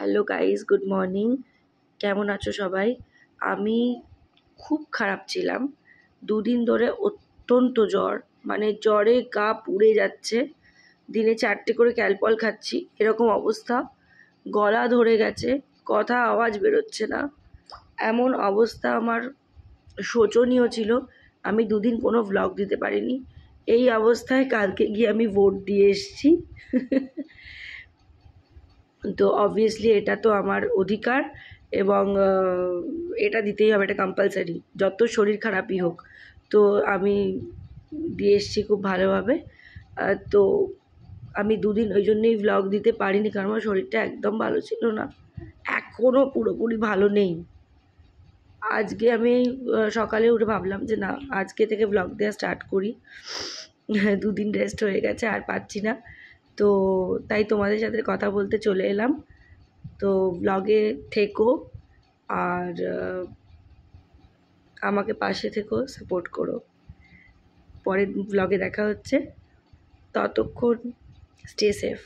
Hello guys, good morning. কেমন আছো সবাই? আমি খুব খারাপ ছিলাম। দুদিন ধরে অত্যন্ত জ্বর, মানে জ্বরে গা পুড়ে যাচ্ছে। দিনে 4টে করে ক্যালপল খাচ্ছি, এরকম অবস্থা। গলা ধরে গেছে, কথা আওয়াজ বেরোচ্ছে না, এমন অবস্থা আমার। শোচনীয় ছিল। আমি দুদিন কোনো ভ্লগ দিতে পারিনি। এই অবস্থায় কালকে গিয়ে আমি ভোট দিয়ে এসেছি। তো অবভিয়াসলি এটা তো আমার অধিকার, এবং এটা দিতেই হবে, এটা কম্পালসারি, যত শরীর খারাপই হোক। তো আমি দিয়ে এসেছি খুব ভালোভাবে। তো আমি দুদিন ওই জন্যই ভ্লগ দিতে পারিনি, কারণ আমার শরীরটা একদম ভালো ছিল না, এখনও পুরোপুরি ভালো নেই। আজকে আমি সকালে উঠে ভাবলাম যে না, আজকে থেকে ভ্লগ দেওয়া স্টার্ট করি। দুদিন রেস্ট হয়ে গেছে, আর পাচ্ছি না। তো তাই তোমাদের সাথে কথা বলতে চলে এলাম। তো ব্লগে থেকো, আর আমাকে পাশে থেকো, সাপোর্ট করো। পরের ব্লগে দেখা হচ্ছে, ততক্ষণ স্টে সেফ।